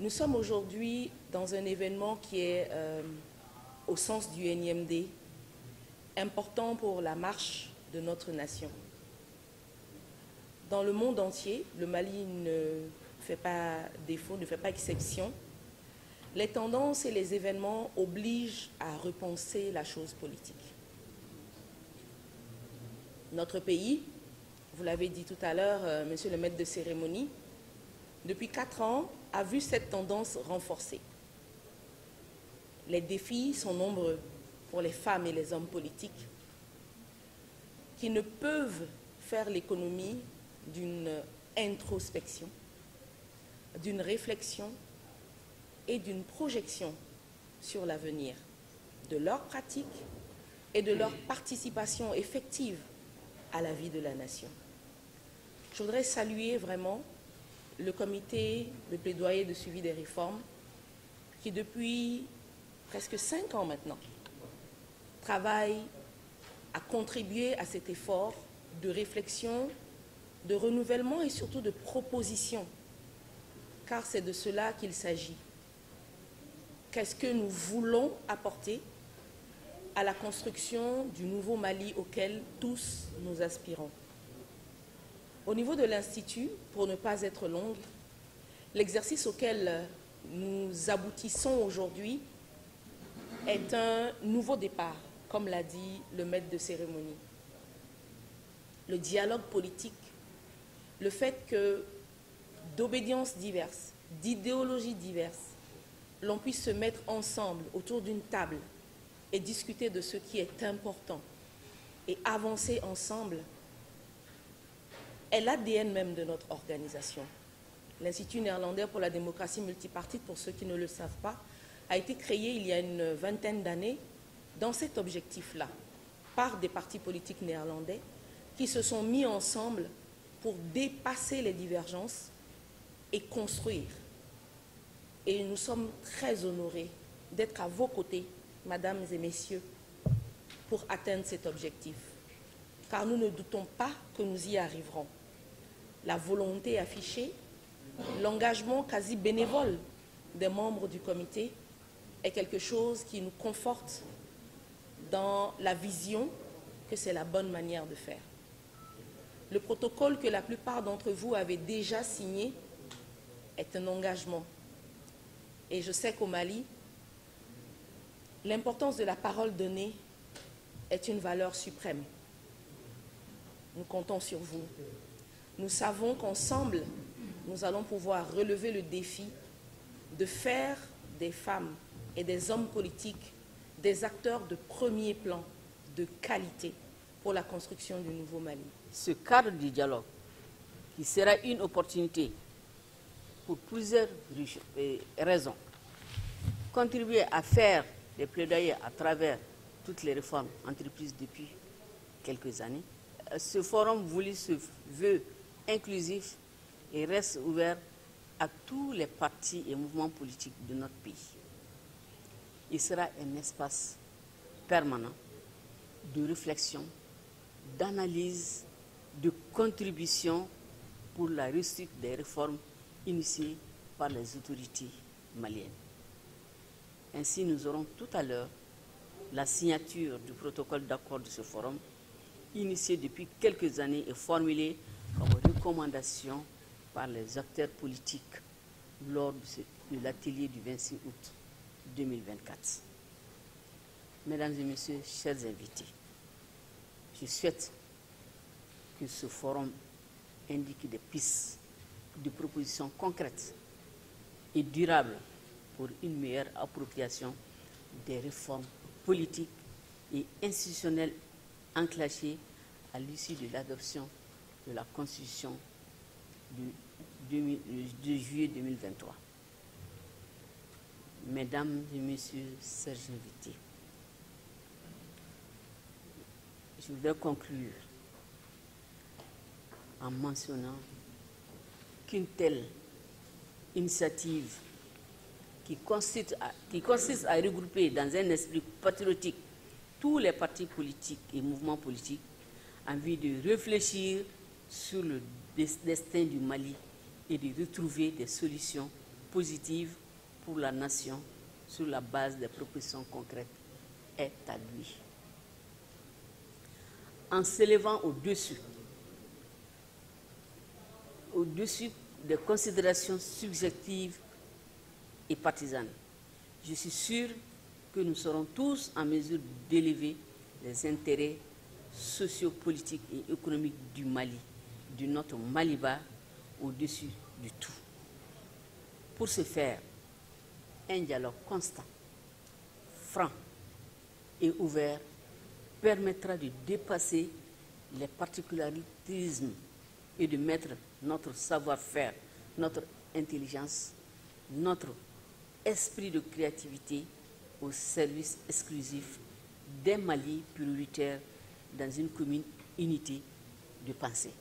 Nous sommes aujourd'hui dans un événement qui est, au sens du NIMD, important pour la marche de notre nation. Dans le monde entier, le Mali ne fait pas défaut, ne fait pas exception. Les tendances et les événements obligent à repenser la chose politique. Notre pays, vous l'avez dit tout à l'heure, monsieur le maître de cérémonie, depuis 4 ans, a vu cette tendance renforcée. Les défis sont nombreux pour les femmes et les hommes politiques qui ne peuvent faire l'économie d'une introspection, d'une réflexion et d'une projection sur l'avenir, de leurs pratiques et de leur participation effective à la vie de la nation. Je voudrais saluer vraiment le comité de plaidoyer de suivi des réformes qui, depuis presque 5 ans maintenant, travaille à contribuer à cet effort de réflexion, de renouvellement et surtout de proposition, car c'est de cela qu'il s'agit. Qu'est-ce que nous voulons apporter à la construction du nouveau Mali auquel tous nous aspirons? Au niveau de l'Institut, pour ne pas être longue, l'exercice auquel nous aboutissons aujourd'hui est un nouveau départ, comme l'a dit le maître de cérémonie. Le dialogue politique, le fait que d'obédiences diverses, d'idéologies diverses, l'on puisse se mettre ensemble autour d'une table et discuter de ce qui est important et avancer ensemble est l'ADN même de notre organisation. L'Institut néerlandais pour la démocratie multipartite, pour ceux qui ne le savent pas, a été créé il y a une 20aine d'années dans cet objectif-là, par des partis politiques néerlandais qui se sont mis ensemble pour dépasser les divergences et construire. Et nous sommes très honorés d'être à vos côtés, mesdames et messieurs, pour atteindre cet objectif. Car nous ne doutons pas que nous y arriverons. La volonté affichée, l'engagement quasi bénévole des membres du comité est quelque chose qui nous conforte dans la vision que c'est la bonne manière de faire. Le protocole que la plupart d'entre vous avez déjà signé est un engagement. Et je sais qu'au Mali, l'importance de la parole donnée est une valeur suprême. Nous comptons sur vous. Nous savons qu'ensemble, nous allons pouvoir relever le défi de faire des femmes et des hommes politiques des acteurs de premier plan, de qualité, pour la construction du nouveau Mali. Ce cadre du dialogue, qui sera une opportunité pour plusieurs raisons, contribuer à faire des plaidoyers à travers toutes les réformes entreprises depuis quelques années. Ce forum voulu se veut inclusif et reste ouvert à tous les partis et mouvements politiques de notre pays. Il sera un espace permanent de réflexion, d'analyse, de contribution pour la réussite des réformes initiées par les autorités maliennes. Ainsi, nous aurons tout à l'heure la signature du protocole d'accord de ce forum, initié depuis quelques années et formulé comme recommandation par les acteurs politiques lors de l'atelier du 26 août 2024. Mesdames et messieurs, chers invités, je souhaite que ce forum indique des pistes de propositions concrètes et durables pour une meilleure appropriation des réformes politiques et institutionnelles enclenchées à l'issue de l'adoption de la Constitution de juillet 2023. Mesdames et messieurs, chers invités, je voudrais conclure en mentionnant qu'une telle initiative qui consiste à regrouper dans un esprit patriotique tous les partis politiques et mouvements politiques en vue de réfléchir sur le destin du Mali et de retrouver des solutions positive pour la nation sur la base des propositions concrètes est à lui. En s'élevant au-dessus des considérations subjectives et partisanes, je suis sûr que nous serons tous en mesure d'élever les intérêts sociopolitiques et économiques du Mali, de notre Maliba, au-dessus du tout. Pour ce faire, un dialogue constant, franc et ouvert permettra de dépasser les particularismes et de mettre notre savoir-faire, notre intelligence, notre esprit de créativité au service exclusif d'un Mali prioritaire dans une commune unité de pensée.